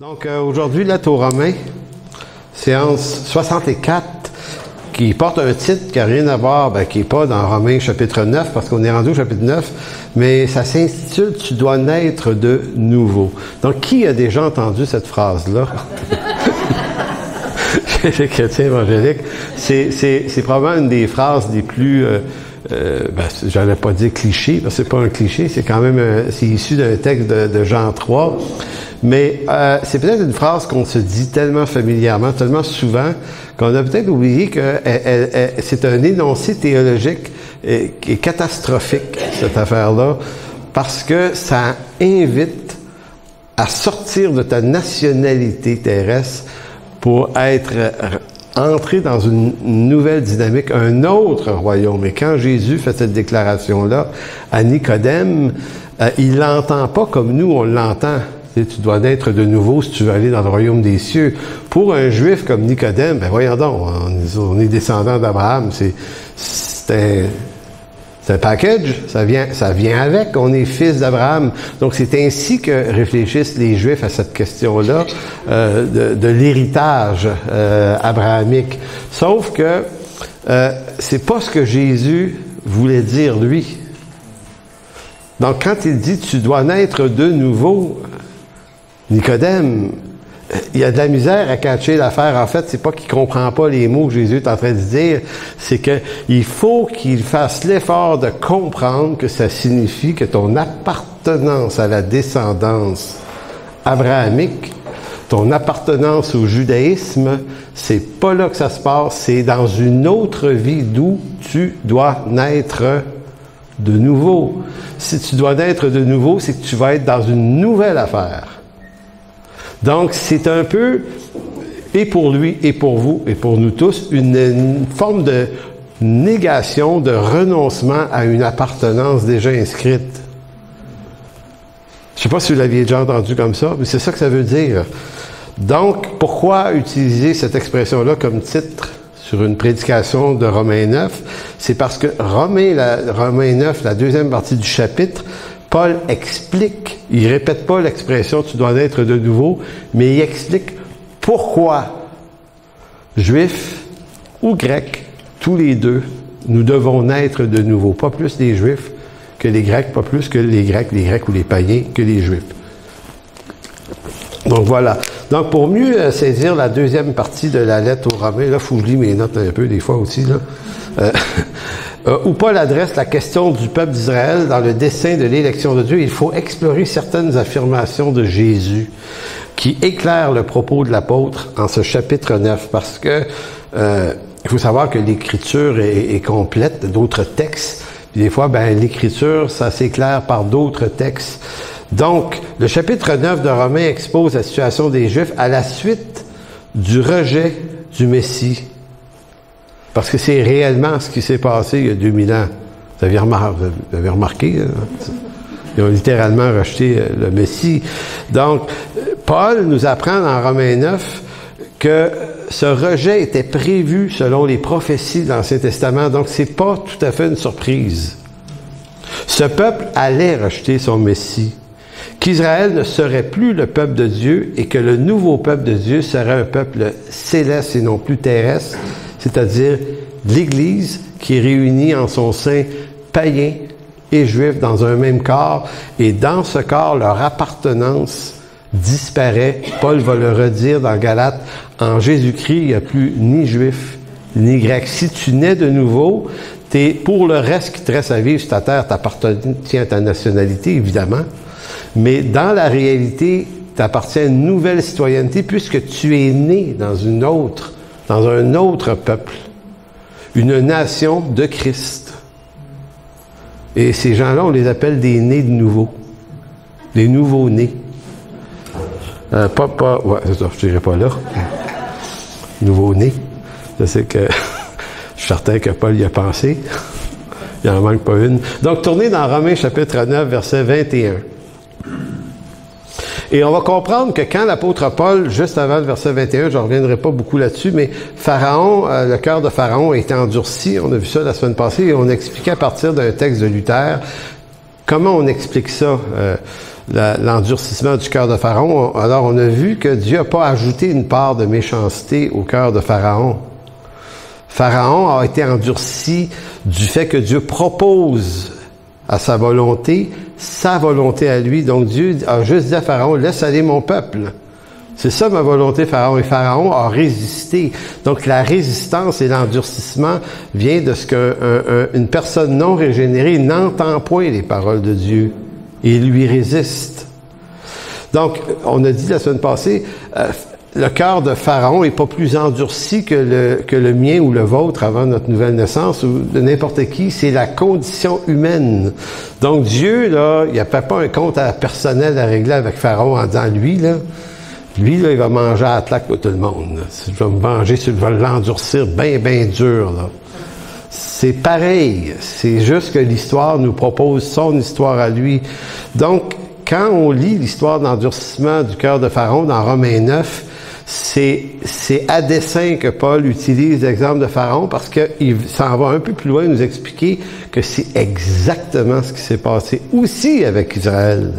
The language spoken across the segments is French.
Donc aujourd'hui, lettre aux Romains, séance 64, qui porte un titre qui n'a rien à voir, qui n'est pas dans Romains chapitre 9, parce qu'on est rendu au chapitre 9, mais ça s'intitule « Tu dois naître de nouveau ». Donc, qui a déjà entendu cette phrase-là? Chez les chrétiens évangéliques, c'est probablement une des phrases les plus... j'allais pas dire cliché, parce que c'est pas un cliché, c'est quand même c'est issu d'un texte de Jean 3. Mais c'est peut-être une phrase qu'on se dit tellement familièrement, tellement souvent, qu'on a peut-être oublié que c'est un énoncé théologique qui est catastrophique, cette affaire-là, parce que ça invite à sortir de ta nationalité terrestre pour entrer dans une nouvelle dynamique, un autre royaume. Et quand Jésus fait cette déclaration-là à Nicodème, il l'entend pas comme nous, on l'entend. Tu dois naître de nouveau si tu veux aller dans le royaume des cieux. Pour un juif comme Nicodème, voyons donc, on est descendant d'Abraham, c'est un package, ça vient avec, on est fils d'Abraham. Donc c'est ainsi que réfléchissent les Juifs à cette question-là de l'héritage abrahamique. Sauf que c'est pas ce que Jésus voulait dire lui. Donc quand il dit tu dois naître de nouveau, Nicodème, il y a de la misère à catcher l'affaire. En fait, c'est pas qu'il comprend pas les mots que Jésus est en train de dire, c'est que il faut qu'il fasse l'effort de comprendre que ça signifie que ton appartenance à la descendance abrahamique, ton appartenance au judaïsme, c'est pas là que ça se passe, c'est dans une autre vie d'où tu dois naître de nouveau. Si tu dois naître de nouveau, c'est que tu vas être dans une nouvelle affaire. Donc, c'est un peu, et pour lui, et pour vous, et pour nous tous, une forme de négation, de renoncement à une appartenance déjà inscrite. Je ne sais pas si vous l'aviez déjà entendu comme ça, mais c'est ça que ça veut dire. Donc, pourquoi utiliser cette expression-là comme titre sur une prédication de Romains 9? C'est parce que Romains 9, la deuxième partie du chapitre, Paul explique, il répète pas l'expression « tu dois naître de nouveau », mais il explique pourquoi, juifs ou grecs, tous les deux, nous devons naître de nouveau. Pas plus les juifs que les grecs, pas plus que les grecs ou les païens que les juifs. Donc voilà. Donc pour mieux saisir la deuxième partie de la lettre aux Romains, là, il faut que je lis mes notes un peu des fois aussi, là. Où Paul adresse la question du peuple d'Israël dans le dessein de l'élection de Dieu, il faut explorer certaines affirmations de Jésus qui éclairent le propos de l'apôtre en ce chapitre 9, parce que il faut savoir que l'Écriture est complète d'autres textes, puis des fois, l'Écriture, ça s'éclaire par d'autres textes. Donc, le chapitre 9 de Romains expose la situation des Juifs à la suite du rejet du Messie. Parce que c'est réellement ce qui s'est passé il y a 2000 ans. Vous avez remarqué? Ils ont littéralement rejeté le Messie. Donc, Paul nous apprend dans Romains 9 que ce rejet était prévu selon les prophéties de l'Ancien Testament. Donc, c'est pas tout à fait une surprise. Ce peuple allait rejeter son Messie. Qu'Israël ne serait plus le peuple de Dieu et que le nouveau peuple de Dieu serait un peuple céleste et non plus terrestre, c'est-à-dire l'Église qui est réunie en son sein païens et juifs dans un même corps, et dans ce corps, leur appartenance disparaît. Paul va le redire dans Galates, en Jésus-Christ, il n'y a plus ni juif ni grec. Si tu nais de nouveau, pour le reste qui te reste à vivre sur ta terre, t'appartiens à ta nationalité, évidemment, mais dans la réalité, t'appartiens à une nouvelle citoyenneté puisque tu es né dans un autre peuple, une nation de Christ. Et ces gens-là, on les appelle des nés de nouveau, des nouveaux-nés. Ouais, c'est ça, je dirais pas là. Nouveau-nés. Je sais que je suis certain que Paul y a pensé. Il n'en manque pas une. Donc, tournez dans Romains chapitre 9, verset 21. Et on va comprendre que quand l'apôtre Paul, juste avant le verset 21, je ne reviendrai pas beaucoup là-dessus, mais Pharaon, le cœur de Pharaon a été endurci, on a vu ça la semaine passée, et on expliquait à partir d'un texte de Luther comment on explique ça. l'endurcissement du cœur de Pharaon. Alors, on a vu que Dieu n'a pas ajouté une part de méchanceté au cœur de Pharaon. Pharaon a été endurci du fait que Dieu propose à sa volonté à lui. Donc, Dieu a juste dit à Pharaon, laisse aller mon peuple. C'est ça ma volonté, Pharaon. Et Pharaon a résisté. Donc, la résistance et l'endurcissement vient de ce qu'une personne non régénérée n'entend point les paroles de Dieu et lui résiste. Donc, on a dit la semaine passée, le cœur de Pharaon n'est pas plus endurci que le mien ou le vôtre avant notre nouvelle naissance ou de n'importe qui. C'est la condition humaine. Donc, Dieu, là, il n'y a pas un compte personnel à régler avec Pharaon en disant, lui, là, il va manger à la claque pour tout le monde. Je vais me venger, je vais l'endurcir bien, bien dur, là. C'est pareil. C'est juste que l'histoire nous propose son histoire à lui. Donc, quand on lit l'histoire d'endurcissement du cœur de Pharaon dans Romains 9, c'est à dessein que Paul utilise l'exemple de Pharaon parce qu'il s'en va un peu plus loin nous expliquer que c'est exactement ce qui s'est passé aussi avec Israël.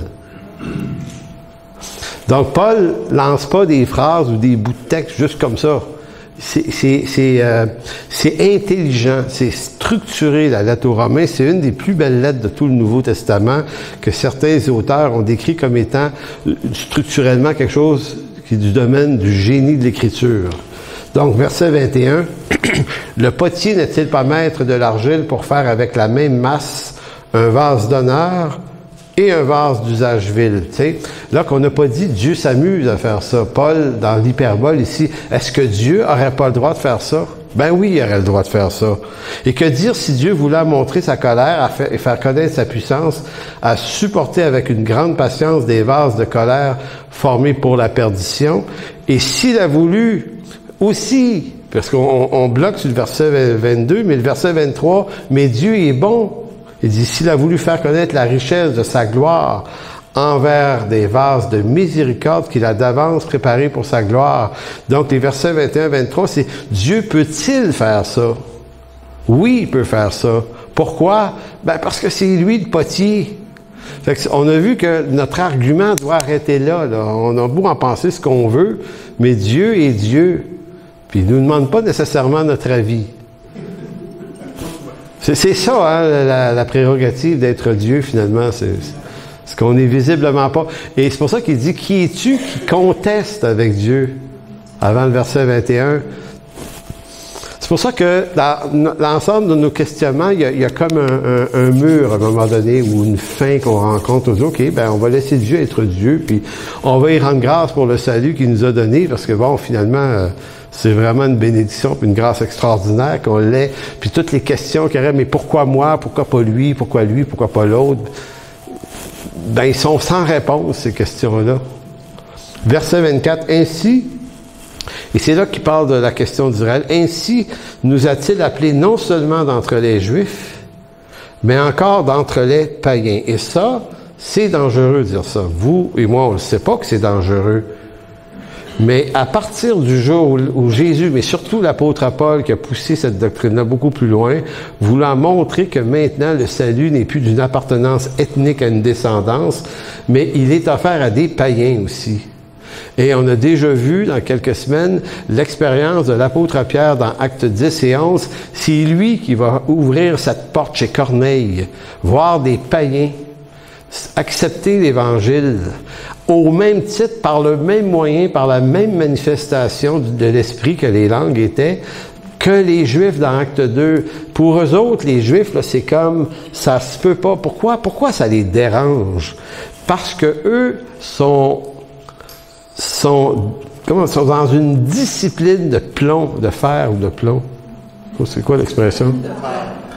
Donc, Paul lance pas des phrases ou des bouts de texte juste comme ça. C'est intelligent, c'est structuré, la lettre aux Romains. C'est une des plus belles lettres de tout le Nouveau Testament que certains auteurs ont décrit comme étant structurellement quelque chose qui est du domaine du génie de l'Écriture. Donc, verset 21, « Le potier n'est-il pas maître de l'argile pour faire avec la même masse un vase d'honneur et un vase d'usage vil. » Tu sais, là qu'on n'a pas dit Dieu s'amuse à faire ça. Paul, dans l'hyperbole ici, est-ce que Dieu n'aurait pas le droit de faire ça? Ben oui, il aurait le droit de faire ça. Et que dire si Dieu voulait montrer sa colère et faire connaître sa puissance, à supporter avec une grande patience des vases de colère formés pour la perdition, et s'il a voulu aussi, parce qu'on bloque sur le verset 22, mais le verset 23, « Mais Dieu est bon. » Il dit, « S'il a voulu faire connaître la richesse de sa gloire envers des vases de miséricorde qu'il a d'avance préparés pour sa gloire. » Donc, les versets 21-23, c'est « Dieu peut-il faire ça? » Oui, il peut faire ça. Pourquoi? Ben parce que c'est lui le potier. Fait que on a vu que notre argument doit arrêter là. On a beau en penser ce qu'on veut, mais Dieu est Dieu. Puis il ne nous demande pas nécessairement notre avis. C'est ça, hein, la prérogative d'être Dieu, finalement. C'est ce qu'on n'est visiblement pas. Et c'est pour ça qu'il dit, « Qui es-tu qui conteste avec Dieu? » Avant le verset 21. C'est pour ça que dans l'ensemble de nos questionnements, il y a comme un mur à un moment donné ou une fin qu'on rencontre. On dit, OK, ben on va laisser Dieu être Dieu, puis on va y rendre grâce pour le salut qu'il nous a donné, parce que bon, finalement, c'est vraiment une bénédiction, puis une grâce extraordinaire qu'on l'ait. Puis toutes les questions qu'il y aurait, mais pourquoi moi, pourquoi pas lui, pourquoi pas l'autre? Ben, ils sont sans réponse, ces questions-là. Verset 24, « Ainsi, et c'est là qu'il parle de la question d'Israël, « Ainsi nous a-t-il appelés non seulement d'entre les Juifs, mais encore d'entre les païens. » Et ça, c'est dangereux de dire ça. Vous et moi, on ne sait pas que c'est dangereux. Mais à partir du jour où Jésus, mais surtout l'apôtre Paul qui a poussé cette doctrine-là beaucoup plus loin, voulant montrer que maintenant le salut n'est plus d'une appartenance ethnique à une descendance, mais il est offert à des païens aussi. Et on a déjà vu dans quelques semaines l'expérience de l'apôtre Pierre dans Actes 10 et 11. C'est lui qui va ouvrir cette porte chez Corneille, voir des païens accepter l'Évangile au même titre, par le même moyen, par la même manifestation de l'Esprit que les langues étaient, que les Juifs dans Acte 2. Pour eux autres, les Juifs, là, c'est comme, ça se peut pas. Pourquoi ça les dérange? Parce que eux sont dans une discipline de plomb, de fer ou de plomb. C'est quoi l'expression?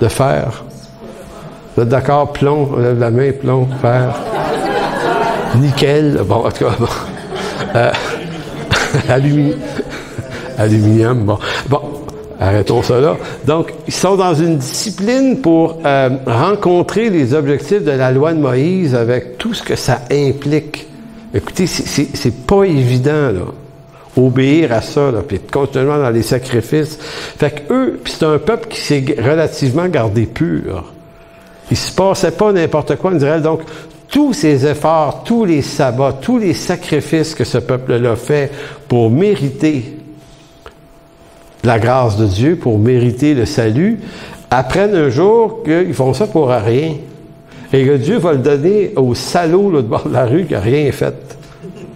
De fer. Vous êtes d'accord? Plomb, on lève la main, plomb, fer. Nickel, bon, en tout cas, bon. Aluminium, bon. Bon, arrêtons ça là. Donc, ils sont dans une discipline pour rencontrer les objectifs de la loi de Moïse avec tout ce que ça implique. Écoutez, c'est pas évident, là. Obéir à ça, là, puis être continuellement dans les sacrifices. Fait que eux, puis c'est un peuple qui s'est relativement gardé pur. Il se passait pas n'importe quoi en Israël. Donc, tous ces efforts, tous les sabbats, tous les sacrifices que ce peuple-là fait pour mériter la grâce de Dieu, pour mériter le salut, apprennent un jour qu'ils font ça pour rien. Et que Dieu va le donner au salaud là, de bord de la rue qui n'a rien fait.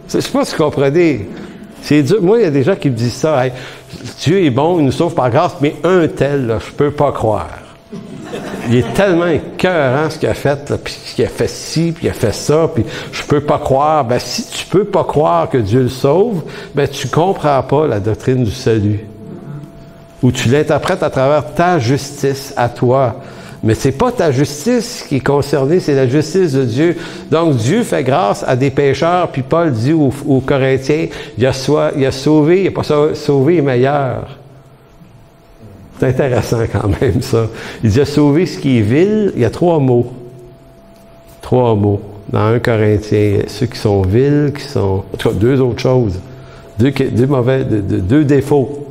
Je ne sais pas si vous comprenez. C'est dur. Moi, il y a des gens qui me disent ça. Hey, Dieu est bon, il nous sauve par grâce, mais un tel, là, je peux pas croire. Il est tellement écœurant ce qu'il a fait, là, puis qu'il a fait ci, puis il a fait ça, puis je peux pas croire. Ben, si tu peux pas croire que Dieu le sauve, ben, tu comprends pas la doctrine du salut. Ou tu l'interprètes à travers ta justice à toi. Mais c'est pas ta justice qui est concernée, c'est la justice de Dieu. Donc, Dieu fait grâce à des pécheurs, puis Paul dit aux Corinthiens, il a sauvé, il n'a pas sauvé les meilleurs. C'est intéressant quand même, ça. Il dit, il a sauvé ce qui est vil. Il y a 3 mots. 3 mots. Dans 1 Corinthiens, ceux qui sont vils, qui sont... En tout cas, 2 autres choses. 2 défauts.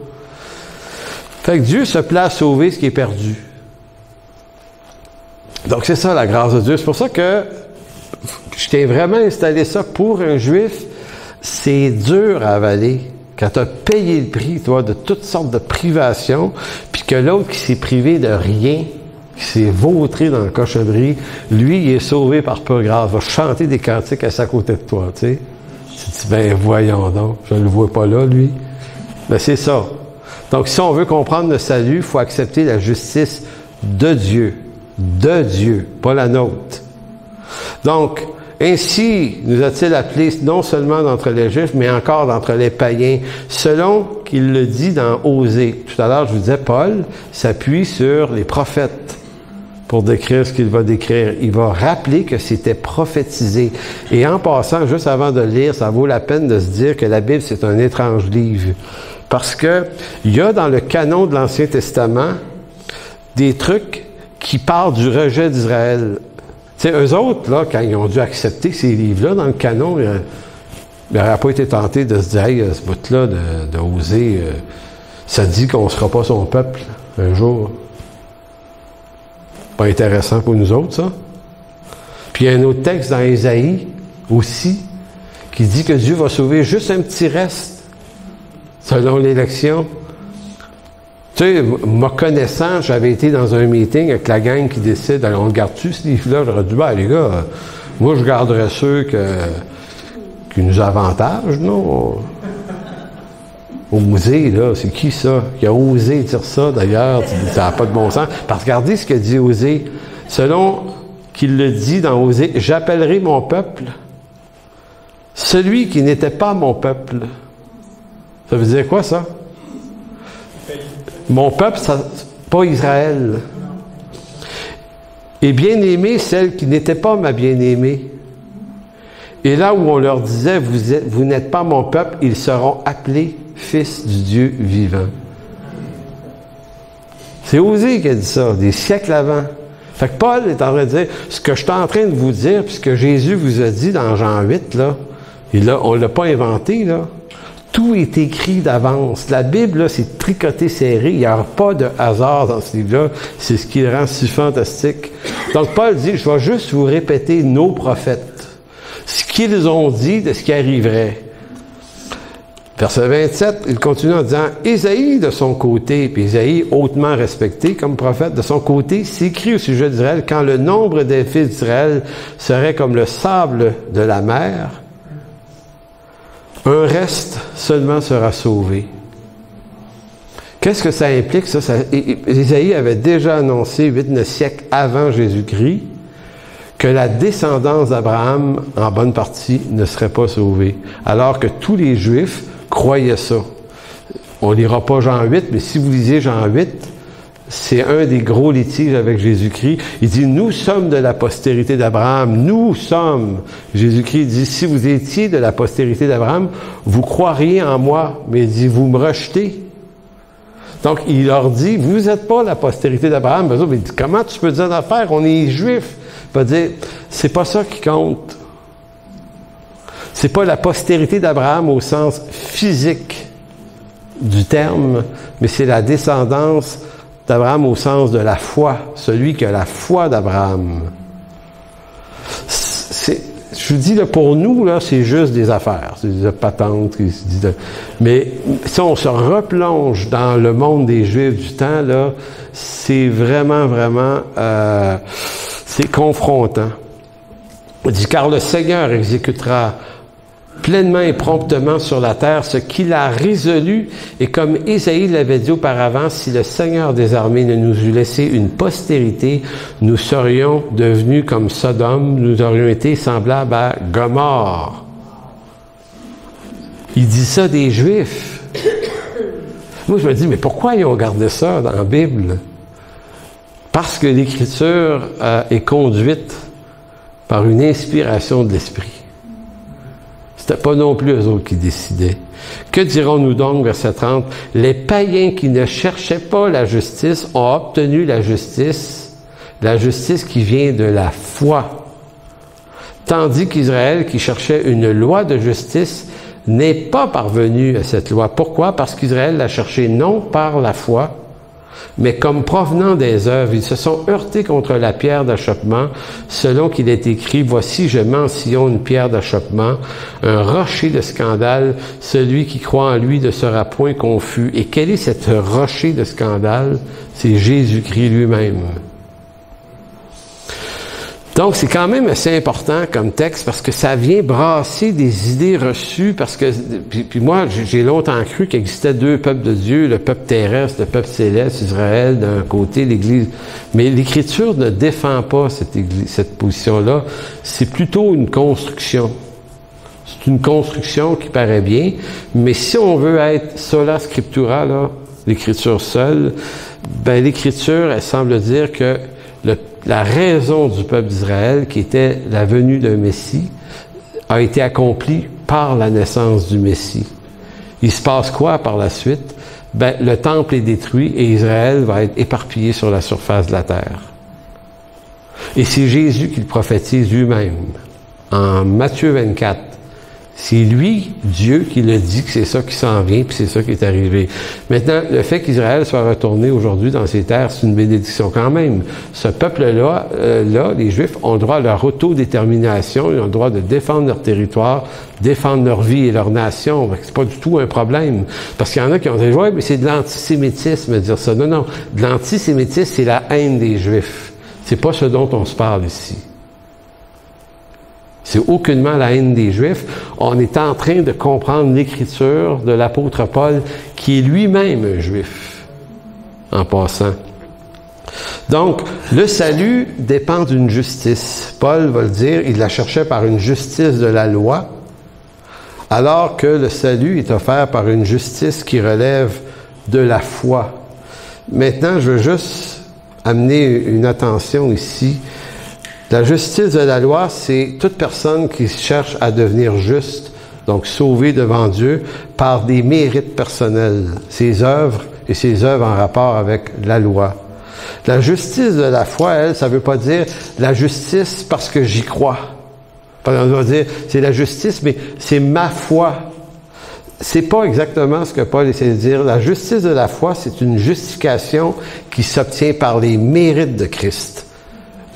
Fait que Dieu se plaît à sauver ce qui est perdu. Donc, c'est ça la grâce de Dieu. C'est pour ça que je t'ai vraiment installé ça pour un Juif. C'est dur à avaler. Quand tu as payé le prix, toi, de toutes sortes de privations, puis que l'autre qui s'est privé de rien, qui s'est vautré dans la cochonnerie, lui, il est sauvé par peu grâce. Va chanter des cantiques à sa côté de toi, tu sais. Tu te dis, ben voyons donc, je ne le vois pas là, lui. Ben c'est ça. Donc, si on veut comprendre le salut, il faut accepter la justice de Dieu. De Dieu, pas la nôtre. Donc, ainsi nous a-t-il appelés non seulement d'entre les Juifs, mais encore d'entre les païens, selon qu'il le dit dans Osée. Tout à l'heure, je vous disais, Paul s'appuie sur les prophètes pour décrire ce qu'il va décrire. Il va rappeler que c'était prophétisé. Et en passant, juste avant de lire, ça vaut la peine de se dire que la Bible, c'est un étrange livre. Parce que il y a dans le canon de l'Ancien Testament des trucs qui parlent du rejet d'Israël. Tu sais, eux autres, là, quand ils ont dû accepter ces livres-là dans le canon, ils n'auraient pas été tentés de se dire, hey, ce bout-là de Osée, ça dit qu'on ne sera pas son peuple un jour. Pas intéressant pour nous autres, ça. Puis il y a un autre texte dans Ésaïe aussi qui dit que Dieu va sauver juste un petit reste selon l'élection. Tu sais, me connaissant, j'avais été dans un meeting avec la gang qui décide, on le garde-tu, ce livre-là? J'aurais dit, ben les gars, moi je garderais ceux qui nous avantagent, non? Osée, là, c'est qui ça? Qui a osé dire ça, d'ailleurs? Ça n'a pas de bon sens. Parce que regardez ce que dit Osée. Selon qu'il le dit dans Osée, « J'appellerai mon peuple celui qui n'était pas mon peuple. » Ça veut dire quoi, ça? Mon peuple, ça, pas Israël. Et bien-aimée, celle qui n'était pas ma bien-aimée. Et là où on leur disait, vous n'êtes pas mon peuple, ils seront appelés fils du Dieu vivant. C'est Osée qui a dit ça, des siècles avant. Fait que Paul est en train de dire, ce que je suis en train de vous dire, puis ce que Jésus vous a dit dans Jean 8, là, et là, on ne l'a pas inventé, là. Tout est écrit d'avance. La Bible, là, c'est tricoté serré. Il n'y aura pas de hasard dans ce livre-là. C'est ce qui le rend si fantastique. Donc, Paul dit, je vais juste vous répéter nos prophètes. Ce qu'ils ont dit de ce qui arriverait. Verset 27, il continue en disant, Ésaïe de son côté, puis Ésaïe hautement respecté comme prophète, de son côté, s'écrit au sujet d'Israël, quand le nombre des fils d'Israël serait comme le sable de la mer, un reste seulement sera sauvé. Qu'est-ce que ça implique, ça? Ésaïe avait déjà annoncé 8-9 siècles avant Jésus-Christ que la descendance d'Abraham, en bonne partie, ne serait pas sauvée. Alors que tous les Juifs croyaient ça. On lira pas Jean 8, mais si vous lisez Jean 8, c'est un des gros litiges avec Jésus-Christ. Il dit, nous sommes de la postérité d'Abraham. Nous sommes. Jésus-Christ dit, si vous étiez de la postérité d'Abraham, vous croiriez en moi. Mais il dit, vous me rejetez. Donc, il leur dit, vous n'êtes pas la postérité d'Abraham. Mais il dit, comment tu peux dire d'affaire? On est juifs. Il va dire, c'est pas ça qui compte. C'est pas la postérité d'Abraham au sens physique du terme, mais c'est la descendance d'Abraham au sens de la foi, celui qui a la foi d'Abraham. je vous dis, là, pour nous, là, c'est juste des affaires. C'est des patentes. Mais si on se replonge dans le monde des Juifs du temps, là, c'est vraiment, c'est confrontant. Il dit, car le Seigneur exécutera pleinement et promptement sur la terre ce qu'il a résolu, et comme Ésaïe l'avait dit auparavant, si le Seigneur des armées ne nous eût laissé une postérité, nous serions devenus comme Sodome, nous aurions été semblables à Gomorrhe. Il dit ça des Juifs. Moi, je me dis, mais pourquoi ils ont gardé ça dans la Bible? Parce que l'Écriture est conduite par une inspiration de l'Esprit. C'était pas non plus eux autres qui décidaient. Que dirons-nous donc, verset 30? Les païens qui ne cherchaient pas la justice ont obtenu la justice qui vient de la foi. Tandis qu'Israël, qui cherchait une loi de justice, n'est pas parvenu à cette loi. Pourquoi? Parce qu'Israël l'a cherché non par la foi, mais comme provenant des œuvres. Ils se sont heurtés contre la pierre d'achoppement, selon qu'il est écrit, « Voici, je mets en Sion une pierre d'achoppement, un rocher de scandale, celui qui croit en lui ne sera point confus. » Et quel est cet rocher de scandale? C'est Jésus-Christ lui-même. Donc, c'est quand même assez important comme texte parce que ça vient brasser des idées reçues parce que, puis moi, j'ai longtemps cru qu'il existait deux peuples de Dieu, le peuple terrestre, le peuple céleste, Israël d'un côté, l'Église. Mais l'Écriture ne défend pas cette position-là. C'est plutôt une construction. C'est une construction qui paraît bien, mais si on veut être sola scriptura, là, l'Écriture seule, ben l'Écriture, elle semble dire que la raison du peuple d'Israël, qui était la venue d'un Messie, a été accomplie par la naissance du Messie. Il se passe quoi par la suite? Ben, le temple est détruit et Israël va être éparpillé sur la surface de la terre. Et c'est Jésus qui le prophétise lui-même. En Matthieu 24, c'est lui, Dieu, qui le dit que c'est ça qui s'en vient, puis c'est ça qui est arrivé. Maintenant, le fait qu'Israël soit retourné aujourd'hui dans ses terres, c'est une bénédiction quand même. Ce peuple-là, les Juifs, ont le droit à leur autodétermination, ils ont le droit de défendre leur territoire, défendre leur vie et leur nation. C'est pas du tout un problème. Parce qu'il y en a qui ont dit, ouais, mais c'est de l'antisémitisme de dire ça. Non, non. De l'antisémitisme, c'est la haine des Juifs. C'est pas ce dont on se parle ici. C'est aucunement la haine des Juifs. On est en train de comprendre l'Écriture de l'apôtre Paul, qui est lui-même un Juif, en passant. Donc, le salut dépend d'une justice. Paul va le dire, il la cherchait par une justice de la loi, alors que le salut est offert par une justice qui relève de la foi. Maintenant, je veux juste amener une attention ici. La justice de la loi, c'est toute personne qui cherche à devenir juste, donc sauvée devant Dieu, par des mérites personnels, ses œuvres et ses œuvres en rapport avec la loi. La justice de la foi, elle, ça veut pas dire la justice parce que j'y crois. On va dire, c'est la justice, mais c'est ma foi. C'est pas exactement ce que Paul essaie de dire. La justice de la foi, c'est une justification qui s'obtient par les mérites de Christ.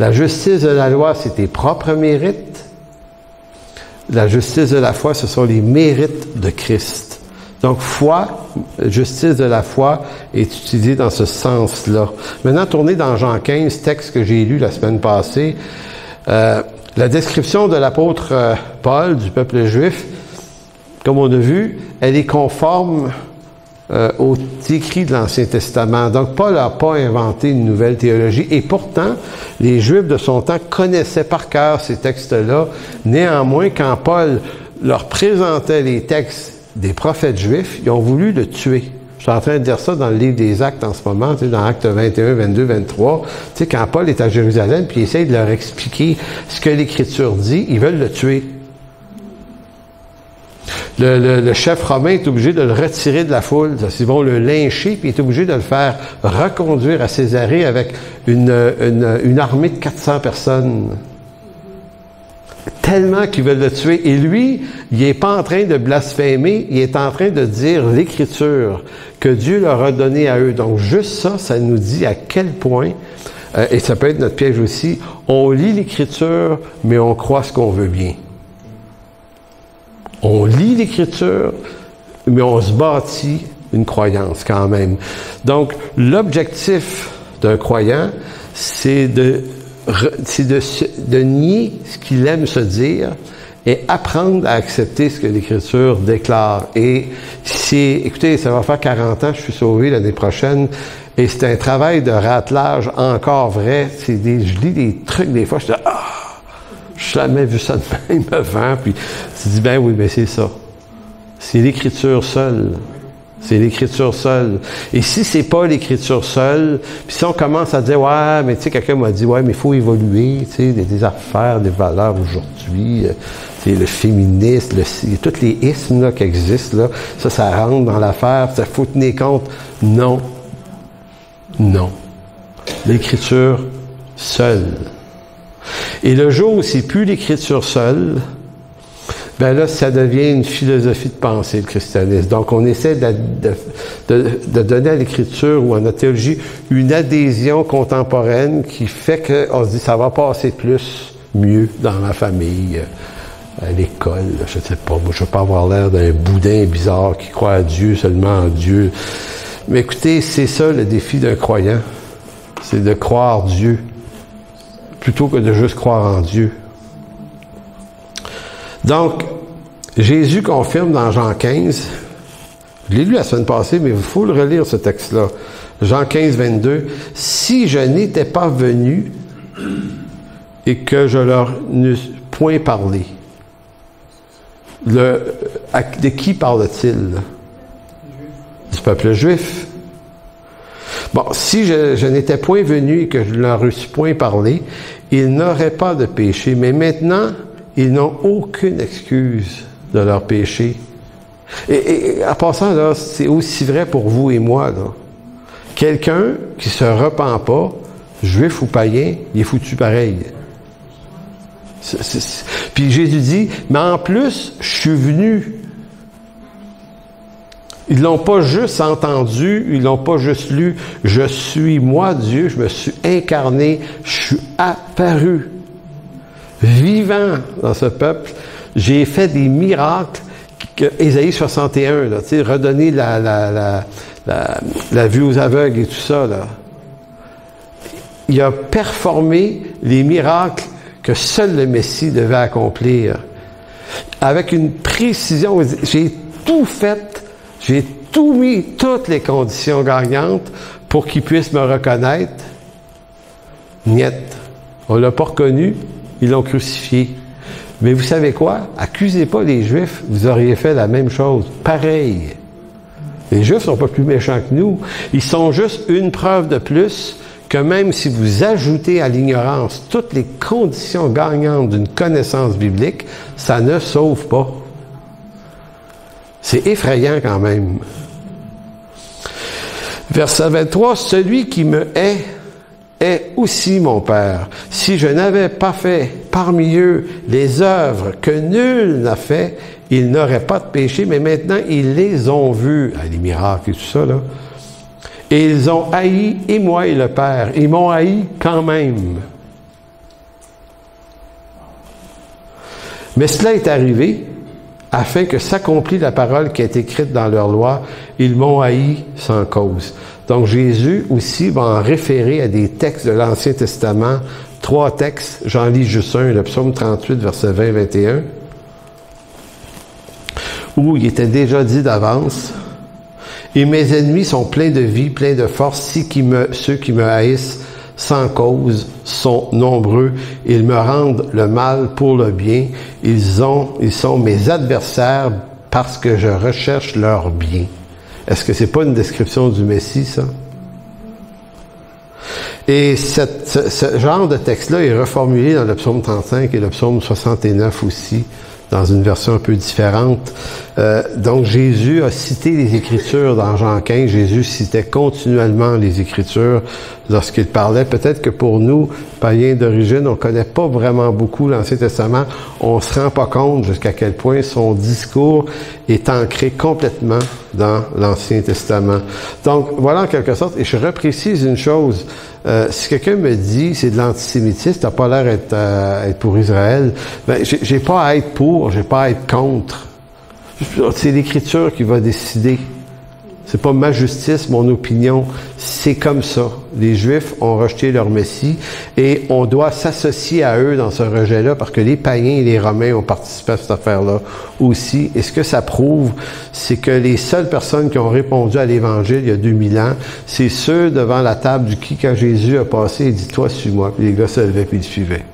La justice de la loi, c'est tes propres mérites. La justice de la foi, ce sont les mérites de Christ. Donc, foi, justice de la foi, est utilisée dans ce sens-là. Maintenant, tournez dans Jean 15, texte que j'ai lu la semaine passée. La description de l'apôtre Paul, du peuple juif, comme on a vu, elle est conforme aux écrits de l'Ancien Testament. Donc, Paul n'a pas inventé une nouvelle théologie. Et pourtant, les Juifs de son temps connaissaient par cœur ces textes-là. Néanmoins, quand Paul leur présentait les textes des prophètes juifs, ils ont voulu le tuer. Je suis en train de dire ça dans le livre des Actes en ce moment, tu sais, dans Actes 21, 22, 23. Tu sais, quand Paul est à Jérusalem, puis il essaye de leur expliquer ce que l'Écriture dit, ils veulent le tuer. Le chef romain est obligé de le retirer de la foule. Ils vont le lyncher, puis il est obligé de le faire reconduire à Césarée avec une armée de 400 personnes. Tellement qu'ils veulent le tuer. Et lui, il n'est pas en train de blasphémer, il est en train de dire l'Écriture que Dieu leur a donné à eux. Donc, juste ça, ça nous dit à quel point, et ça peut être notre piège aussi, on lit l'Écriture, mais on croit ce qu'on veut bien. On lit l'Écriture, mais on se bâtit une croyance quand même. Donc, l'objectif d'un croyant, c'est de nier ce qu'il aime se dire et apprendre à accepter ce que l'Écriture déclare. Et écoutez, ça va faire 40 ans que je suis sauvé l'année prochaine, et c'est un travail de ratelage encore vrai. Je lis des trucs, des fois, je dis « Ah! Je n'ai jamais vu ça de même avant. » Puis tu dis « Ben oui, mais c'est ça. C'est l'Écriture seule. » C'est l'Écriture seule. Et si c'est pas l'Écriture seule, puis si on commence à dire, ouais, mais tu sais, quelqu'un m'a dit, ouais, mais il faut évoluer, tu sais, des affaires, des valeurs aujourd'hui, tu sais, le féminisme, tous les ismes, là, qui existent, là, ça rentre dans l'affaire, ça faut tenir compte. Non. Non. L'Écriture seule. Et le jour où c'est plus l'Écriture seule, ben là, ça devient une philosophie de pensée, le christianisme. Donc, on essaie de donner à l'Écriture ou à notre théologie une adhésion contemporaine qui fait qu'on se dit, ça va passer mieux dans la famille, à l'école, je ne sais pas. Moi, je ne veux pas avoir l'air d'un boudin bizarre qui croit à Dieu, seulement en Dieu. Mais écoutez, c'est ça le défi d'un croyant. C'est de croire Dieu, plutôt que de juste croire en Dieu. Donc, Jésus confirme dans Jean 15, je l'ai lu la semaine passée, mais il faut le relire, ce texte-là. Jean 15, 22. « Si je n'étais pas venu et que je leur n'eusse point parlé. » De qui parle-t-il? Du peuple juif. Bon, si je n'étais point venu et que je ne leur eusse point parlé, ils n'auraient pas de péché. Mais maintenant, ils n'ont aucune excuse de leur péché. Et en passant, là, c'est aussi vrai pour vous et moi, là. Quelqu'un qui se repent pas, juif ou païen, il est foutu pareil. Puis Jésus dit, mais en plus, je suis venu. Ils l'ont pas juste entendu, ils l'ont pas juste lu. Je suis moi, Dieu, je me suis incarné, je suis apparu. Vivant dans ce peuple, j'ai fait des miracles que Ésaïe 61, là, tu sais, redonner la vue aux aveugles et tout ça, là. Il a performé les miracles que seul le Messie devait accomplir. Avec une précision, j'ai tout fait, j'ai tout mis, toutes les conditions gagnantes pour qu'il puisse me reconnaître. Niet. On l'a pas reconnu, ils l'ont crucifié. Mais vous savez quoi? Accusez pas les Juifs, vous auriez fait la même chose. Pareil. Les Juifs sont pas plus méchants que nous. Ils sont juste une preuve de plus que même si vous ajoutez à l'ignorance toutes les conditions gagnantes d'une connaissance biblique, ça ne sauve pas. C'est effrayant quand même. Verset 23, « Celui qui me hait est aussi mon Père. Si je n'avais pas fait parmi eux les œuvres que nul n'a fait, ils n'auraient pas de péché, mais maintenant ils les ont vus. » Les miracles et tout ça, là. Et ils ont haï, et moi et le Père. Ils m'ont haï quand même. Mais cela est arrivé afin que s'accomplisse la parole qui est écrite dans leur loi. Ils m'ont haï sans cause. Donc Jésus aussi va en référer à des textes de l'Ancien Testament. 3 textes, j'en lis juste un, le psaume 38, verset 20-21, où il était déjà dit d'avance, « Et mes ennemis sont pleins de vie, pleins de force, ceux qui me haïssent sans cause sont nombreux. Ils me rendent le mal pour le bien. Ils sont mes adversaires parce que je recherche leur bien. » Est-ce que c'est pas une description du Messie, ça? Et ce genre de texte-là est reformulé dans le psaume 35 et le psaume 69 aussi, dans une version un peu différente. Donc, Jésus a cité les Écritures dans Jean 15. Jésus citait continuellement les Écritures lorsqu'il parlait. Peut-être que pour nous, païens d'origine, on connaît pas vraiment beaucoup l'Ancien Testament. On se rend pas compte jusqu'à quel point son discours est ancré complètement dans l'Ancien Testament. Donc, voilà en quelque sorte, et je reprécise une chose. Si quelqu'un me dit c'est de l'antisémitisme, t'as pas l'air être pour Israël, ben j'ai pas à être pour, j'ai pas à être contre. C'est l'Écriture qui va décider. C'est pas ma justice, mon opinion. C'est comme ça. Les Juifs ont rejeté leur Messie et on doit s'associer à eux dans ce rejet-là parce que les païens et les Romains ont participé à cette affaire-là aussi. Et ce que ça prouve, c'est que les seules personnes qui ont répondu à l'Évangile il y a 2000 ans, c'est ceux devant la table du qui, quand Jésus a passé, il dit « Toi, suis-moi ». Puis les gars se levaient puis ils le suivaient.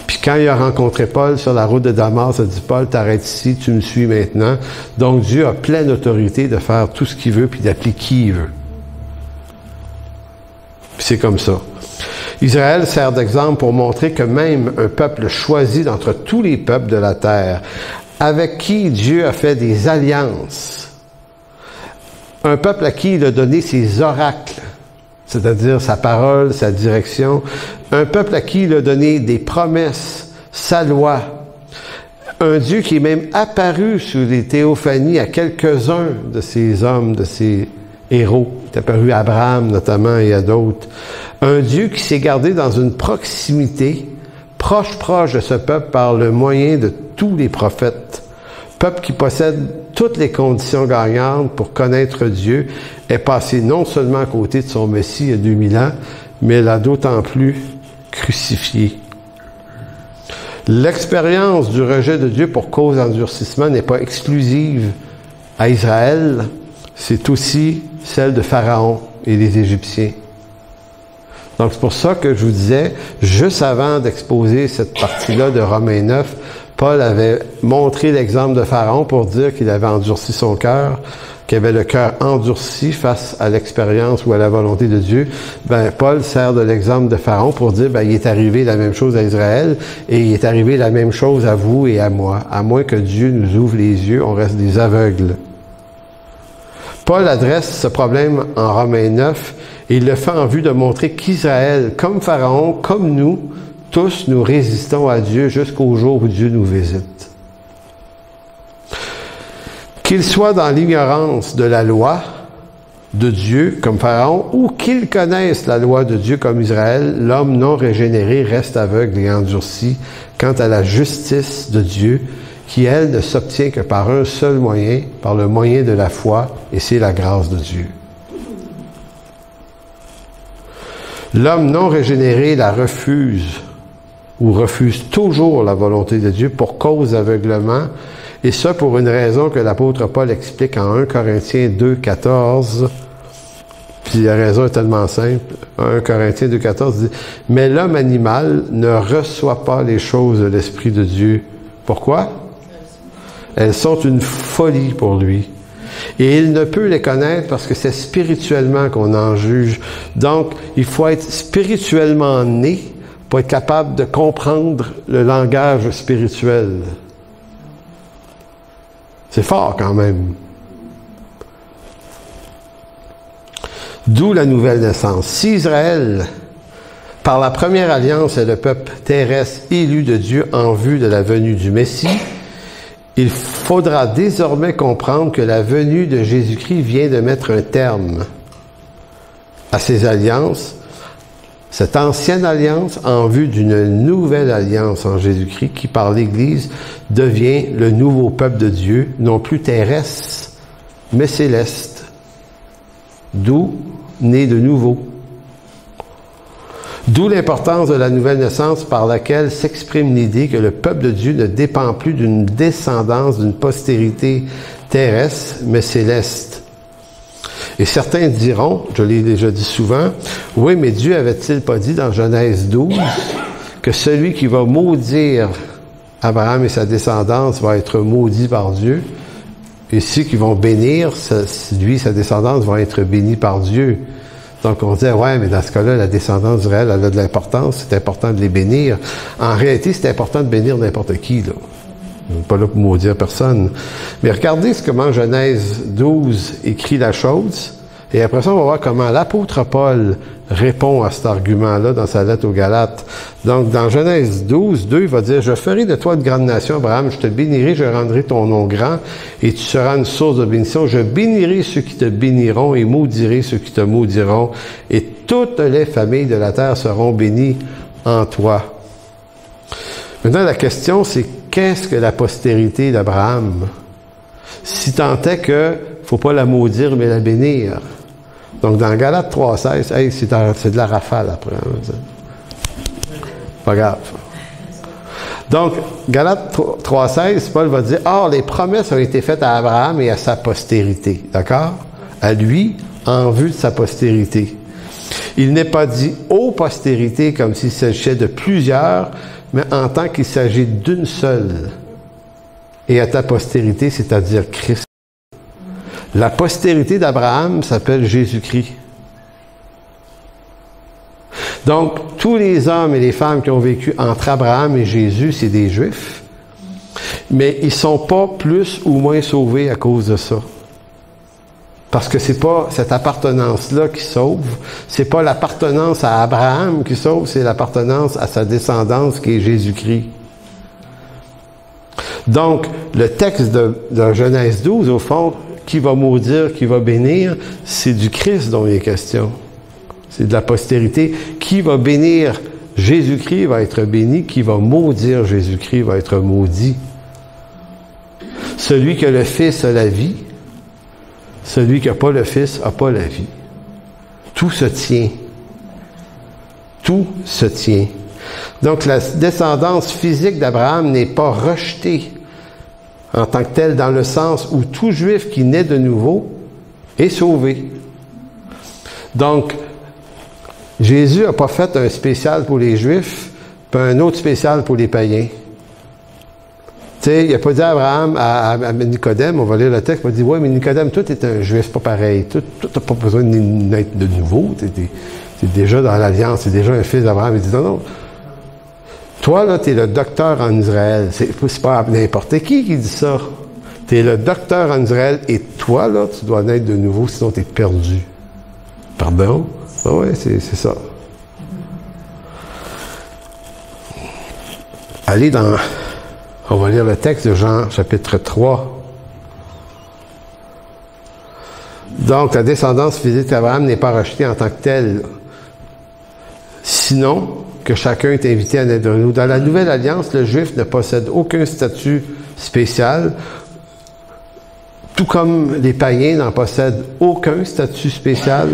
Puis quand il a rencontré Paul sur la route de Damas, il a dit « Paul, t'arrêtes ici, tu me suis maintenant ». Donc Dieu a pleine autorité de faire tout ce qu'il veut puis d'appeler qui il veut. Puis c'est comme ça. Israël sert d'exemple pour montrer que même un peuple choisi d'entre tous les peuples de la terre, avec qui Dieu a fait des alliances, un peuple à qui il a donné ses oracles, c'est-à-dire sa parole, sa direction, un peuple à qui il a donné des promesses, sa loi, un Dieu qui est même apparu sous les théophanies à quelques-uns de ces hommes, de ces héros. Il est apparu à Abraham notamment et à d'autres. Un Dieu qui s'est gardé dans une proximité proche de ce peuple par le moyen de tous les prophètes. Peuple qui possède toutes les conditions gagnantes pour connaître Dieu, est passé non seulement à côté de son Messie il y a 2000 ans, mais l'a d'autant plus crucifié. L'expérience du rejet de Dieu pour cause d'endurcissement n'est pas exclusive à Israël, c'est aussi celle de Pharaon et des Égyptiens. Donc c'est pour ça que je vous disais, juste avant d'exposer cette partie-là de Romains 9, Paul avait montré l'exemple de Pharaon pour dire qu'il avait endurci son cœur, qu'il avait le cœur endurci face à l'expérience ou à la volonté de Dieu. Paul sert de l'exemple de Pharaon pour dire, il est arrivé la même chose à Israël et il est arrivé la même chose à vous et à moi. À moins que Dieu nous ouvre les yeux, on reste des aveugles. Paul adresse ce problème en Romains 9 et il le fait en vue de montrer qu'Israël, comme Pharaon, comme nous, tous nous résistons à Dieu jusqu'au jour où Dieu nous visite. Qu'ils soient dans l'ignorance de la loi de Dieu, comme Pharaon, ou qu'ils connaissent la loi de Dieu comme Israël, l'homme non régénéré reste aveugle et endurci quant à la justice de Dieu, qui, elle, ne s'obtient que par un seul moyen, par le moyen de la foi, et c'est la grâce de Dieu. L'homme non régénéré la refuse, ou refuse toujours la volonté de Dieu pour cause d'aveuglement, et ça pour une raison que l'apôtre Paul explique en 1 Corinthiens 2, 14. Puis la raison est tellement simple. 1 Corinthiens 2, 14 dit « Mais l'homme animal ne reçoit pas les choses de l'Esprit de Dieu. » Pourquoi? Elles sont une folie pour lui. Et il ne peut les connaître parce que c'est spirituellement qu'on en juge. Donc, il faut être spirituellement né pour être capable de comprendre le langage spirituel. C'est fort quand même. D'où la nouvelle naissance. Si Israël, par la première alliance, est le peuple terrestre élu de Dieu en vue de la venue du Messie, il faudra désormais comprendre que la venue de Jésus-Christ vient de mettre un terme à ces alliances, cette ancienne alliance en vue d'une nouvelle alliance en Jésus-Christ qui, par l'Église, devient le nouveau peuple de Dieu, non plus terrestre, mais céleste. D'où né de nouveau. D'où l'importance de la nouvelle naissance par laquelle s'exprime l'idée que le peuple de Dieu ne dépend plus d'une descendance, d'une postérité terrestre, mais céleste. Et certains diront, je l'ai déjà dit souvent, oui, mais Dieu avait-il pas dit dans Genèse 12 que celui qui va maudire Abraham et sa descendance va être maudit par Dieu, et ceux qui vont bénir, lui et sa descendance vont être bénis par Dieu. Donc on disait, ouais, mais dans ce cas-là, la descendance d'Israël, elle a de l'importance, c'est important de les bénir. En réalité, c'est important de bénir n'importe qui, là. On n'est pas là pour maudire personne. Mais regardez comment Genèse 12 écrit la chose, et après ça, on va voir comment l'apôtre Paul répond à cet argument-là dans sa lettre aux Galates. Donc, dans Genèse 12, 2, il va dire, « Je ferai de toi une grande nation, Abraham, je te bénirai, je rendrai ton nom grand, et tu seras une source de bénédiction. Je bénirai ceux qui te béniront, et maudirai ceux qui te maudiront, et toutes les familles de la terre seront bénies en toi. » Maintenant, la question, c'est qu'est-ce que la postérité d'Abraham? Si tant est que faut pas la maudire, mais la bénir. Donc, dans Galates 3,16, hey, c'est de la rafale après. Pas grave. Donc, Galates 3,16, Paul va dire, « Or, les promesses ont été faites à Abraham et à sa postérité. » D'accord? À lui, en vue de sa postérité. Il n'est pas dit « aux postérités » comme s'il s'agissait de plusieurs, mais en tant qu'il s'agit d'une seule. Et à ta postérité, c'est-à-dire Christ. La postérité d'Abraham s'appelle Jésus-Christ. Donc, tous les hommes et les femmes qui ont vécu entre Abraham et Jésus, c'est des Juifs, mais ils ne sont pas plus ou moins sauvés à cause de ça. Parce que c'est pas cette appartenance-là qui sauve, c'est pas l'appartenance à Abraham qui sauve, c'est l'appartenance à sa descendance qui est Jésus-Christ. Donc, le texte de Genèse 12, au fond, qui va maudire, qui va bénir, c'est du Christ dont il est question. C'est de la postérité. Qui va bénir Jésus-Christ va être béni, qui va maudire Jésus-Christ va être maudit. Celui qui a le Fils a la vie, celui qui n'a pas le Fils n'a pas la vie. Tout se tient. Tout se tient. Donc la descendance physique d'Abraham n'est pas rejetée en tant que telle dans le sens où tout Juif qui naît de nouveau est sauvé. Donc, Jésus n'a pas fait un spécial pour les Juifs, puis un autre spécial pour les païens. Tu sais, il n'a pas dit à Abraham, à Nicodème, on va lire le texte, il a dit, ouais, mais Nicodème, toi, t'es un Juif, pas pareil. Toi, t'as pas besoin de naître de nouveau. T'es déjà dans l'Alliance, t'es déjà un fils d'Abraham. Il dit, non, non. Toi, là, t'es le docteur en Israël. C'est pas n'importe qui dit ça. T'es le docteur en Israël, et toi, là, tu dois naître de nouveau, sinon t'es perdu. Pardon? Ah ouais, c'est ça. Allez dans... On va lire le texte de Jean, chapitre 3. Donc, la descendance physique d'Abraham n'est pas rejetée en tant que telle. Sinon, que chacun est invité à naître de nous. Dans la Nouvelle Alliance, le Juif ne possède aucun statut spécial, tout comme les païens n'en possèdent aucun statut spécial.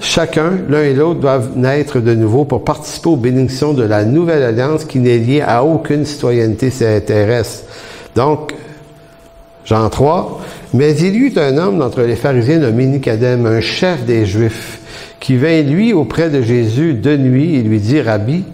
Chacun, l'un et l'autre, doivent naître de nouveau pour participer aux bénédictions de la Nouvelle Alliance qui n'est liée à aucune citoyenneté terrestre. Donc, Jean 3, « Mais il y eut un homme d'entre les pharisiens nommé Nicodème, un chef des Juifs, qui vint, lui, auprès de Jésus de nuit et lui dit, « Rabbi,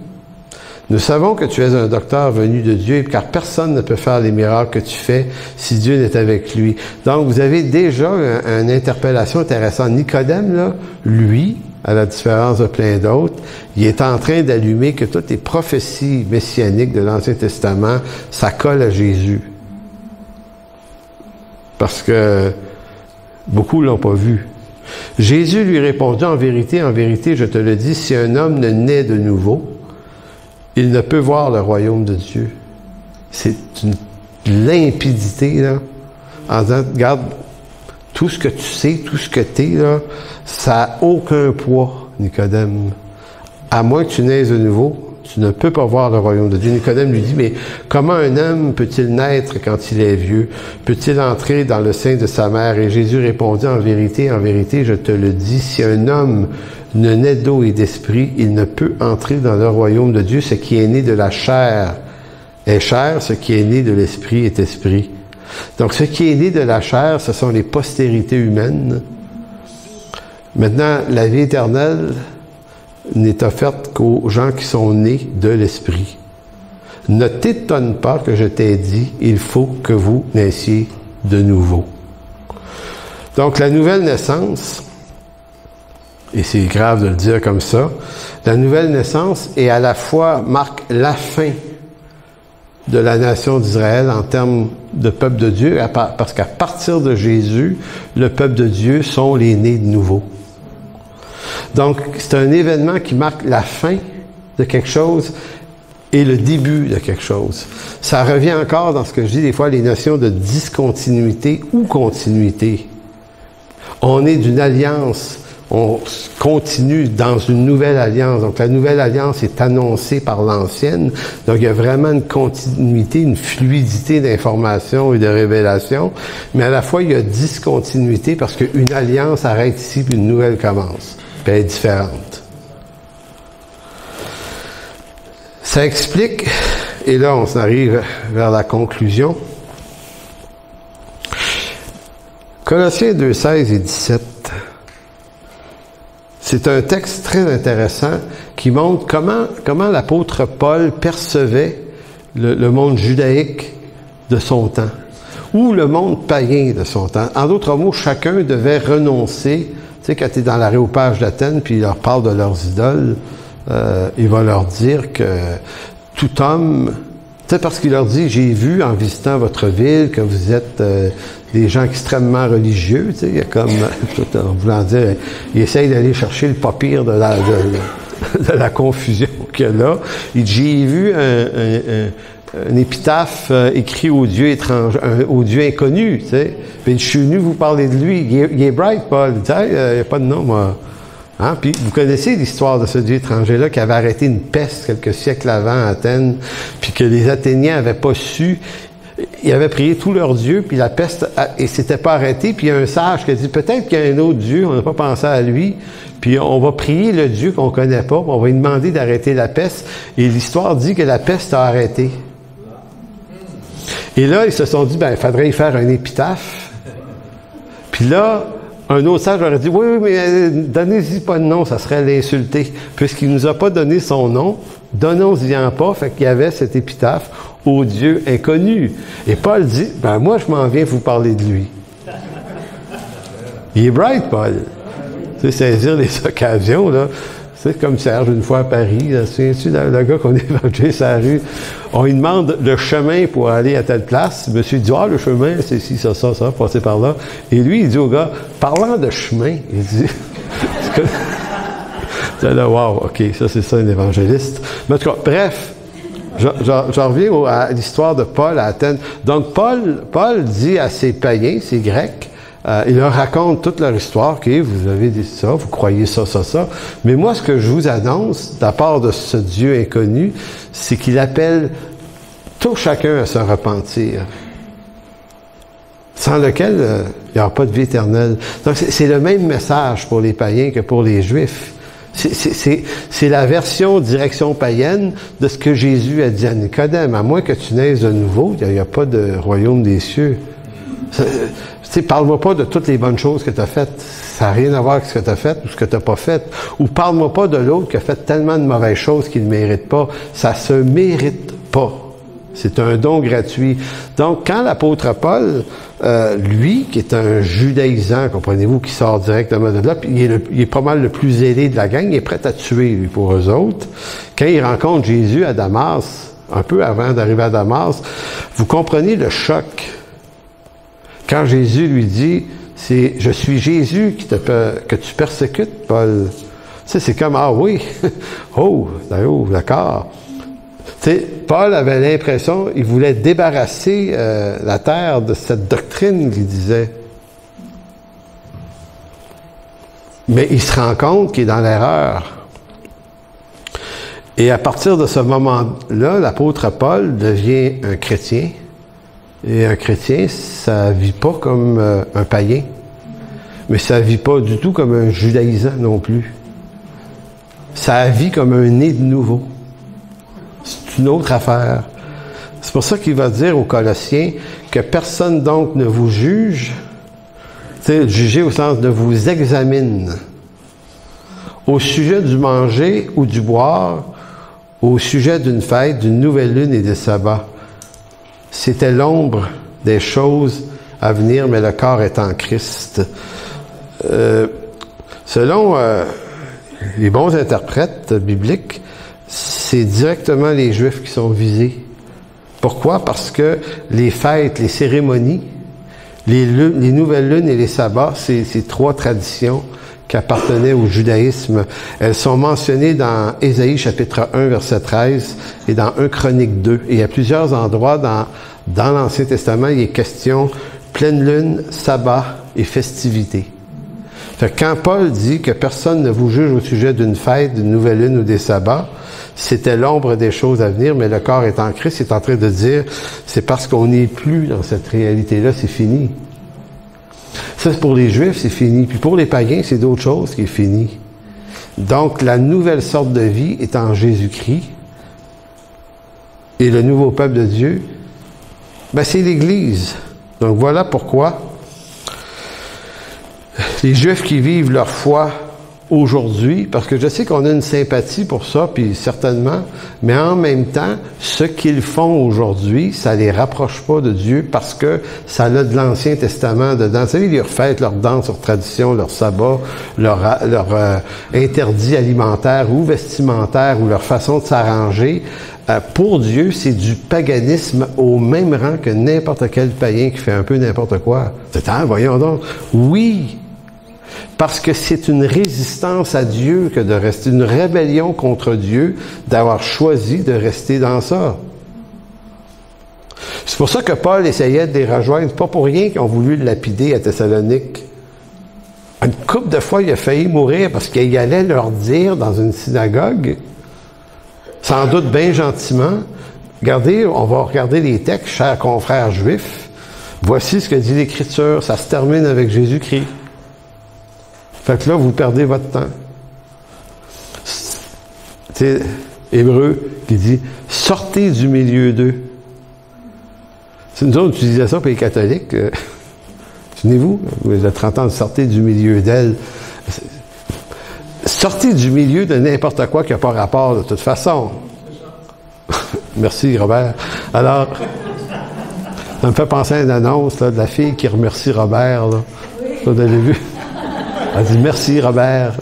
nous savons que tu es un docteur venu de Dieu, car personne ne peut faire les miracles que tu fais si Dieu n'est avec lui. » Donc, vous avez déjà une interpellation intéressante. Nicodème, là, lui, à la différence de plein d'autres, il est en train d'allumer que toutes les prophéties messianiques de l'Ancien Testament, ça colle à Jésus. Parce que beaucoup l'ont pas vu. Jésus lui répondit, en vérité, je te le dis, si un homme ne naît de nouveau, il ne peut voir le royaume de Dieu. C'est une limpidité, là, en disant, regarde, tout ce que tu sais, tout ce que tu es, là, ça n'a aucun poids, Nicodème. À moins que tu naisses de nouveau, tu ne peux pas voir le royaume de Dieu. Nicodème lui dit, mais comment un homme peut-il naître quand il est vieux? Peut-il entrer dans le sein de sa mère? Et Jésus répondit, en vérité, je te le dis, si un homme ne naît d'eau et d'esprit, il ne peut entrer dans le royaume de Dieu. Ce qui est né de la chair est chair, ce qui est né de l'esprit est esprit. Donc, ce qui est né de la chair, ce sont les postérités humaines. Maintenant, la vie éternelle n'est offerte qu'aux gens qui sont nés de l'esprit. Ne t'étonne pas que je t'ai dit, il faut que vous naissiez de nouveau. Donc, la nouvelle naissance, et c'est grave de le dire comme ça, la nouvelle naissance est à la fois marque la fin de la nation d'Israël en termes de peuple de Dieu, parce qu'à partir de Jésus, le peuple de Dieu sont les nés de nouveau. Donc, c'est un événement qui marque la fin de quelque chose et le début de quelque chose. Ça revient encore dans ce que je dis des fois, les notions de discontinuité ou continuité. On est d'une alliance, on continue dans une nouvelle alliance. Donc, la nouvelle alliance est annoncée par l'ancienne. Donc, il y a vraiment une continuité, une fluidité d'information et de révélation. Mais à la fois, il y a discontinuité parce qu'une alliance arrête ici puis une nouvelle commence. Puis elle est différente. Ça explique, et là, on s'en arrive vers la conclusion. Colossiens 2, 16 et 17. C'est un texte très intéressant qui montre comment l'apôtre Paul percevait le monde judaïque de son temps, ou le monde païen de son temps. En d'autres mots, chacun devait renoncer. Tu sais, quand tu es dans l'aréopage d'Athènes, puis il leur parle de leurs idoles, il va leur dire que tout homme, tu sais, parce qu'il leur dit, j'ai vu en visitant votre ville que vous êtes des gens extrêmement religieux, tu sais, il y a comme, en voulant dire, il essaye d'aller chercher le pas pire de la confusion qu'il y a là. Il dit, j'ai vu un épitaphe écrit au Dieu étranger, au Dieu inconnu, tu sais. Puis je suis venu vous parler de lui. Il est bright, Paul. Il dit, il n'y a pas de nom, moi. Hein? Puis vous connaissez l'histoire de ce Dieu étranger-là qui avait arrêté une peste quelques siècles avant à Athènes, puis que les Athéniens n'avaient pas su. Ils avaient prié tous leurs dieux, puis la peste et s'était pas arrêtée. Puis il y a un sage qui a dit, peut-être qu'il y a un autre Dieu, on n'a pas pensé à lui, puis on va prier le Dieu qu'on connaît pas, puis on va lui demander d'arrêter la peste. Et l'histoire dit que la peste a arrêté. Et là, ils se sont dit, il faudrait y faire un épitaphe. Puis là, un autre sage leur a dit, oui, mais donnez-y pas de nom, ça serait l'insulter. Puisqu'il nous a pas donné son nom, donnons-y-en pas. Fait qu'il y avait cet épitaphe au Dieu inconnu. Et Paul dit, moi, je m'en viens vous parler de lui. Il est bright, Paul. Tu sais, saisir les occasions, là. C'est comme Serge, une fois à Paris, c'est le gars qu'on évangélise sur la rue. On lui demande le chemin pour aller à telle place. Le monsieur dit, le chemin, c'est ci, ça, passer par là. Et lui, il dit au gars, parlant de chemin, il dit, c'est là, wow, OK, ça, c'est ça, un évangéliste. Mais en tout cas, bref, j'en reviens à l'histoire de Paul à Athènes. Donc, Paul dit à ces païens, ces Grecs, il leur raconte toute leur histoire, OK, vous avez dit ça, vous croyez ça. Mais moi, ce que je vous annonce, de la part de ce Dieu inconnu, c'est qu'il appelle tout chacun à se repentir. Sans lequel il n'y aura pas de vie éternelle. Donc, c'est le même message pour les païens que pour les Juifs. C'est la version direction païenne de ce que Jésus a dit à Nicodème. À moins que tu naisses de nouveau, il n'y a pas de royaume des cieux. Parle-moi pas de toutes les bonnes choses que tu as faites. Ça n'a rien à voir avec ce que tu as fait ou ce que tu n'as pas fait. Ou parle-moi pas de l'autre qui a fait tellement de mauvaises choses qu'il ne mérite pas. Ça se mérite pas. C'est un don gratuit. Donc, quand l'apôtre Paul, lui, qui est un judaïsant, comprenez-vous, qui sort directement de là, puis il est pas mal le plus zélé de la gang, il est prêt à tuer, lui, pour eux autres. Quand il rencontre Jésus à Damas, un peu avant d'arriver à Damas, vous comprenez le choc. Quand Jésus lui dit, je suis Jésus que tu persécutes, Paul. Tu sais, c'est comme, oui, d'accord. Tu sais, Paul avait l'impression, il voulait débarrasser la terre de cette doctrine qu'il disait. Mais il se rend compte qu'il est dans l'erreur. Et à partir de ce moment-là, l'apôtre Paul devient un chrétien. Et un chrétien, ça vit pas comme un païen. Mais ça vit pas du tout comme un judaïsant non plus. Ça vit comme un né de nouveau. C'est une autre affaire. C'est pour ça qu'il va dire aux Colossiens que personne donc ne vous juge. C'est juger au sens de vous examine. Au sujet du manger ou du boire, au sujet d'une fête, d'une nouvelle lune et des sabbats. C'était l'ombre des choses à venir, mais le corps est en Christ. Selon les bons interprètes bibliques, c'est directement les Juifs qui sont visés. Pourquoi? Parce que les fêtes, les cérémonies, les nouvelles lunes et les sabbats, ces trois traditions qui appartenaient au judaïsme, elles sont mentionnées dans Ésaïe chapitre 1, verset 13 et dans 1 Chronique 2. Et à plusieurs endroits dans l'Ancien Testament, il est question pleine lune, sabbat et festivités. Fait que quand Paul dit que personne ne vous juge au sujet d'une fête, d'une nouvelle lune ou des sabbats, c'était l'ombre des choses à venir, mais le corps est en Christ, il est en train de dire, c'est parce qu'on n'est plus dans cette réalité-là, c'est fini. Ça, c'est pour les Juifs, c'est fini. Puis pour les païens, c'est d'autres choses qui est fini. Donc, la nouvelle sorte de vie est en Jésus-Christ. Et le nouveau peuple de Dieu, ben, c'est l'Église. Donc, voilà pourquoi les Juifs qui vivent leur foi aujourd'hui, parce que je sais qu'on a une sympathie pour ça, puis certainement, mais en même temps, ce qu'ils font aujourd'hui, ça les rapproche pas de Dieu parce que ça a de l'Ancien Testament dedans. Vous savez, leurs fêtes, leurs danses, leurs traditions, leurs sabbats, leurs interdits alimentaires ou vestimentaires ou leur façon de s'arranger, pour Dieu, c'est du paganisme au même rang que n'importe quel païen qui fait un peu n'importe quoi. C'est voyons donc. Oui! Parce que c'est une résistance à Dieu que de rester, une rébellion contre Dieu, d'avoir choisi de rester dans ça. C'est pour ça que Paul essayait de les rejoindre. C'est pas pour rien qu'ils ont voulu le lapider à Thessalonique. Une couple de fois, il a failli mourir parce qu'il allait leur dire dans une synagogue, sans doute bien gentiment, regardez, on va regarder les textes, chers confrères juifs, voici ce que dit l'Écriture, ça se termine avec Jésus-Christ. Fait que là, vous perdez votre temps. C'est Hébreu qui dit « Sortez du milieu d'eux ». C'est nous autres qui utilisaient ça pour les catholiques. Souvenez-vous, vous avez 30 ans, sortez du milieu d'elle. Sortez du milieu de n'importe quoi qui n'a pas rapport de toute façon. Merci, Robert. Alors, ça me fait penser à une annonce là, de la fille qui remercie Robert. Là. Vous l'avez vu? Elle dit « Merci, Robert ».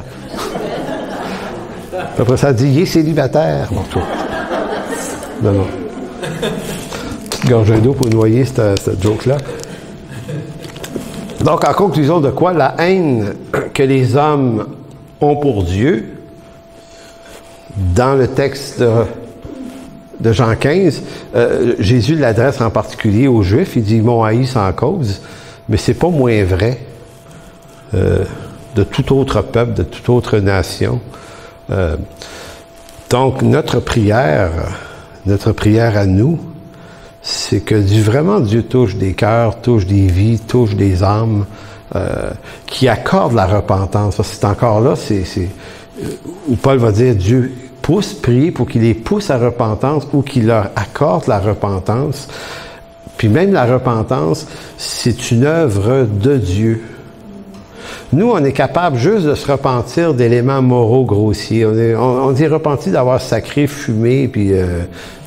Après ça, elle dit « Il est célibataire ». Bon, toi. Non. Petite gorgée d'eau pour noyer cette joke-là. Donc, en conclusion de quoi? La haine que les hommes ont pour Dieu, dans le texte de Jean 15, Jésus l'adresse en particulier aux Juifs. Il dit « Ils m'ont haï sans cause », mais c'est pas moins vrai de tout autre peuple, de toute autre nation. Donc, notre prière à nous, c'est que vraiment Dieu touche des cœurs, touche des vies, touche des âmes, qui accorde la repentance. C'est encore là, c'est où Paul va dire Dieu prier pour qu'il les pousse à repentance ou qu'il leur accorde la repentance. Puis même la repentance, c'est une œuvre de Dieu. Nous, on est capable juste de se repentir d'éléments moraux grossiers. On est repenti d'avoir sacré, fumé, puis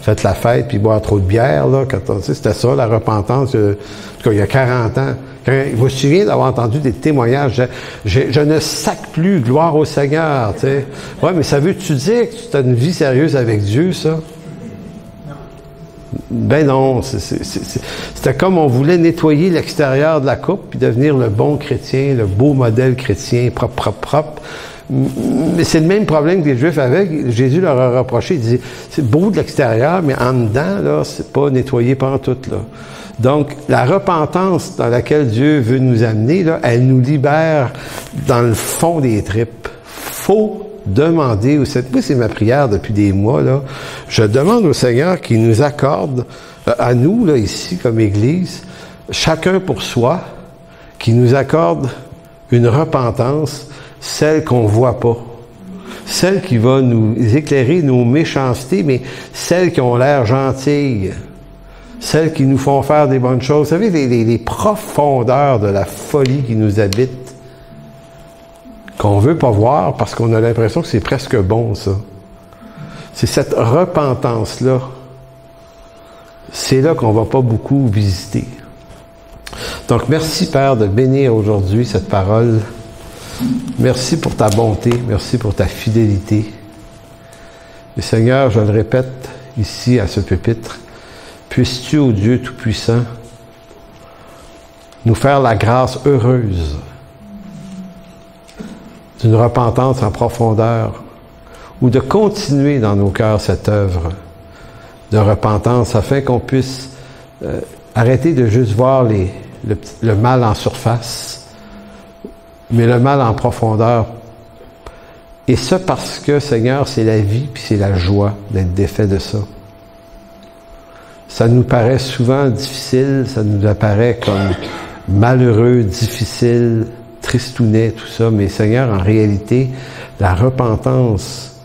fait la fête, puis boire trop de bière. Là, c'était ça, la repentance, en tout cas, il y a 40 ans. Je me souviens d'avoir entendu des témoignages. Je ne sac plus, gloire au Seigneur. T'sais. Ouais, mais ça veut-tu dire que tu as une vie sérieuse avec Dieu, ça? Ben non, c'était comme on voulait nettoyer l'extérieur de la coupe puis devenir le bon chrétien, le beau modèle chrétien, propre. Mais c'est le même problème que les Juifs avaient. Jésus leur a reproché, il disait, c'est beau de l'extérieur, mais en dedans, là, c'est pas nettoyé pantoute, là. Donc, la repentance dans laquelle Dieu veut nous amener, là, elle nous libère dans le fond des tripes. Faut demander au Seigneur. Moi, c'est ma prière depuis des mois, là. Je demande au Seigneur qu'il nous accorde, à nous, là, ici, comme Église, chacun pour soi, qu'il nous accorde une repentance, celle qu'on voit pas. Celle qui va nous éclairer nos méchancetés, mais celles qui ont l'air gentilles. Celles qui nous font faire des bonnes choses. Vous savez, les profondeurs de la folie qui nous habite, qu'on veut pas voir parce qu'on a l'impression que c'est presque bon, ça. C'est cette repentance-là. C'est là qu'on va pas beaucoup visiter. Donc, merci, Père, de bénir aujourd'hui cette parole. Merci pour ta bonté. Merci pour ta fidélité. Et Seigneur, je le répète ici à ce pupitre, puisses-tu, ô Dieu Tout-Puissant, nous faire la grâce heureuse d'une repentance en profondeur ou de continuer dans nos cœurs cette œuvre de repentance afin qu'on puisse arrêter de juste voir le mal en surface mais le mal en profondeur. Et ça parce que, Seigneur, c'est la vie puis c'est la joie d'être défait de ça. Ça nous paraît souvent difficile, ça nous apparaît comme malheureux, difficile, tristounet, tout ça, mais Seigneur, en réalité, la repentance,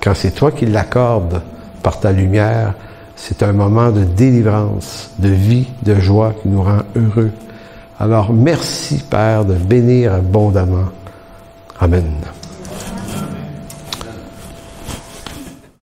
quand c'est toi qui l'accordes par ta lumière, c'est un moment de délivrance, de vie, de joie qui nous rend heureux. Alors, merci, Père, de bénir abondamment. Amen.